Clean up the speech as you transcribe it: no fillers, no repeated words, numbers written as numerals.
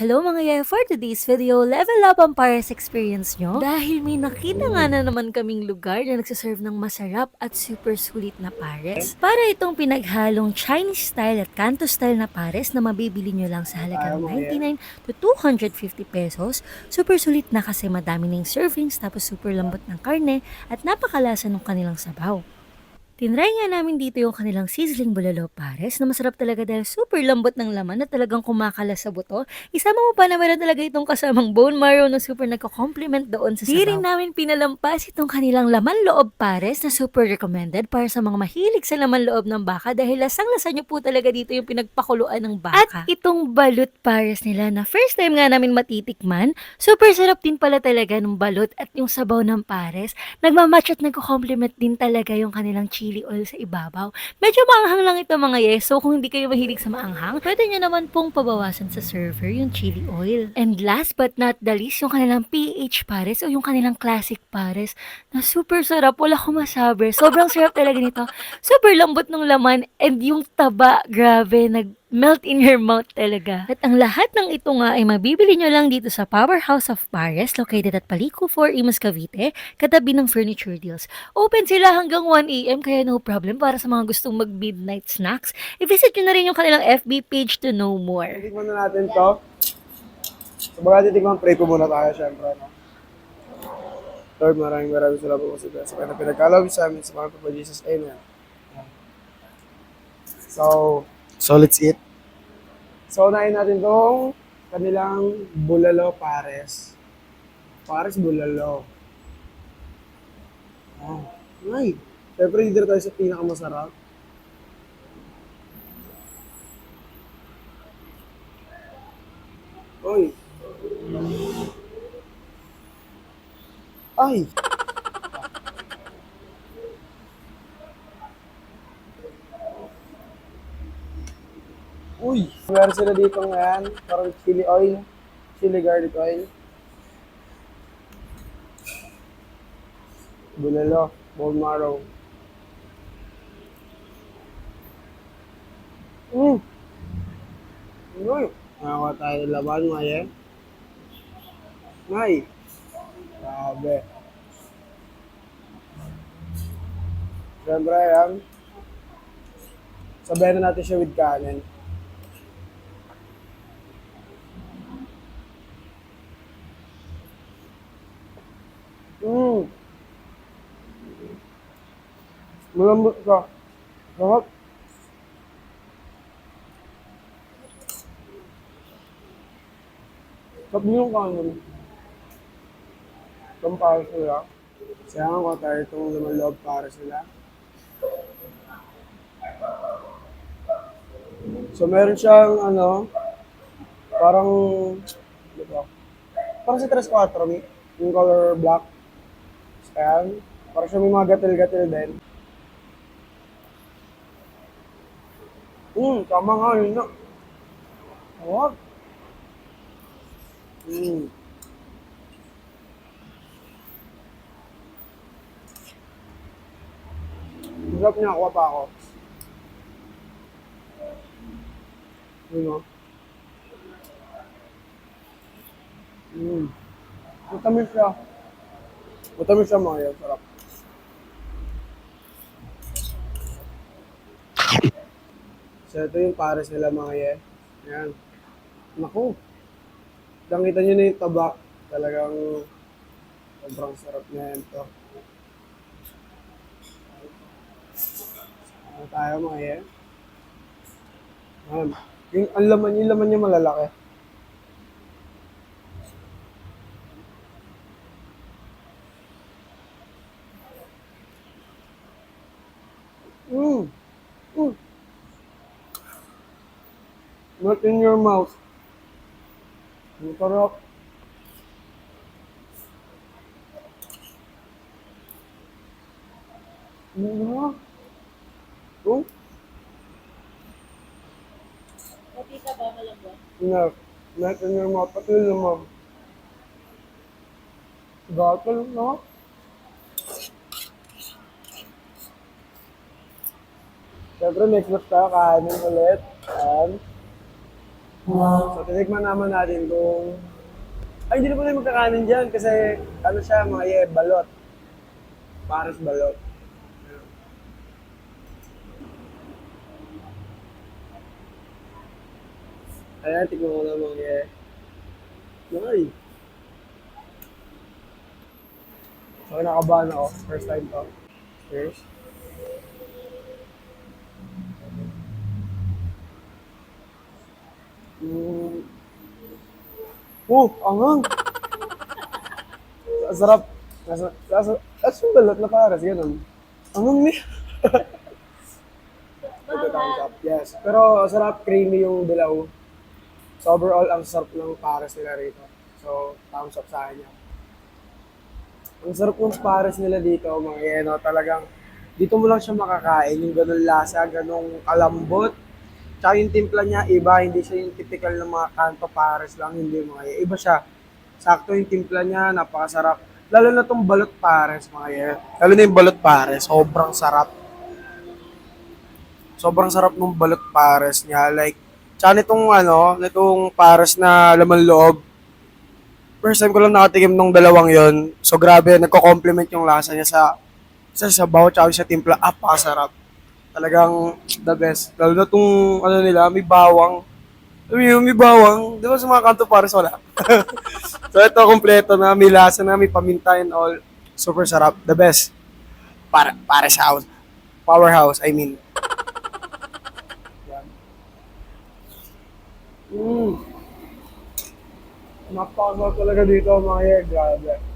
Hello mga yaya, for today's video, level up ang Paris experience nyo dahil may nakita nga na naman kaming lugar na nagsaserve ng masarap at super sulit na pares. Para itong pinaghalong Chinese style at Canto style na pares na mabibili nyo lang sa Tayo halagang mga yan. 99 to 250 pesos. Super sulit na kasi madami ng servings tapos super lambot ng karne at napakalasa ng kanilang sabaw. Tinry nga namin dito yung kanilang sizzling bulalo pares na masarap talaga dahil super lambot ng laman na talagang kumakala sa buto. Isama mo pa na meron talaga itong kasamang bone marrow na super nagko-complement doon sa sabaw. Di rin namin pinalampas itong kanilang laman loob pares na super recommended para sa mga mahilig sa laman loob ng baka dahil lasang-lasa nyo po talaga dito yung pinagpakuluan ng baka. At itong balut pares nila na first time nga namin matitikman, super sarap din pala talaga ng balut at yung sabaw ng pares. Nagmamatch at nagko-complement din talaga yung kanilang chili oil sa ibabaw. Medyo maanghang lang ito mga yes, so kung hindi kayo mahilig sa maanghang, pwede nyo naman pong pabawasan sa server yung chili oil. And last but not the least, yung kanilang PH pares o yung kanilang classic pares na super sarap. Wala ko masabi. Sobrang sarap talaga nito. Super lambot ng laman and yung taba, grabe, melt in your mouth talaga. At ang lahat ng ito nga ay mabibili nyo lang dito sa Powerhouse of Pares located at Palico 4, Imus, Cavite, katabi ng Furniture Deals. Open sila hanggang 1 AM kaya no problem para sa mga gustong mag-midnight snacks. I-visit nyo na rin yung kanilang FB page to know more. Titikman na natin to. So baga titikman, pray po muna tayo syempre. No? Lord, maraming salamat po sa kanya pinagkalaw sa amin sa mga po Jesus. Amen. So let's eat. So unahin natin tong kanilang bulalo pares. Pares bulalo. Oh. Ay. Siyempre, dito tayo sa pinakamasarap. Uy. Ay. Uy. Meron sila dito ngayon. Parang chili oil. Chili garlic oil. Bulalo. Bone marrow. Uy. Nakakuha tayo ng laban, Maya. Ay. Grabe. Siyempre, yan. Sabayan na natin siya with kanin. Mmm. Malambot ka. Sarap. Sarap niyo yung kanin. Itong para sila. Kaya nga ko tayo itong laman loob para sila. So meron siyang parang, ano ba? Parang si 3-4, yung color black. Ayan. Parang siya may mga gatil-gatil din. Tama nga yun na. What? Masarap niya, kuha pa ako. Yun o. Matamis siya. Matamis siya mga yan, sarap. So ito yung pares nila mga yan. Ayan. Naku. Nakita nyo na yung taba. Talagang sobrang sarap na yan to. Ano tayo mga yan? Ayan. Yung laman niya malalaki. Mmm. Mmm. Melt in your mouth. Ang sarap. Ano? Oh? Pati ka ba malambot? No. Melt in your mouth. Pati yung lamang. Gatal, no? Siyempre, next look tayo, kanin ulit. Ayan. So, tinikman naman natin kung... Ay, hindi na pala magkakanin dyan kasi ano siya, mga balot. Pares balot. Ayan, tikman ko na mga Ay. So, nakabahan ako. First time to. Cheers. Mm. Angang! Ang sarap. Nasa yung balot na pares, ganun. Angang niya. Ito, thumbs up. Yes. Pero, sarap, creamy yung dilaw. So, overall, ang sarap ng pares nila rito. So, thumbs up sa akin yan. Ang sarap ng pares nila dito, mga yeno, talagang dito mo lang siya makakain, yung ganun lasa, ganung kalambot. Tsaka yung timpla niya, iba, hindi siya yung typical ng mga kanto pares lang, hindi mga yeno. Iba siya. Sakto yung timpla niya, napakasarap. Lalo na tong balot pares, mga yeno. Lalo na yung balot pares, sobrang sarap. Sobrang sarap ng balot pares niya. Like, tsaka nitong pares na laman loob, first time ko lang nakatikim nung dalawang yon. So grabe, nagko-complement yung lasa niya sa sabaw tsaka sa timpla. Napakasarap. Talagang the best. Lalo na tong nila, may bawang. May bawang. Di ba sa mga kanto pares wala? So ito kompleto na, may lasa na, may paminta and all. Super sarap. The best. Pares house. Powerhouse, I mean. Yan. Napakasarap talaga dito mga grabe.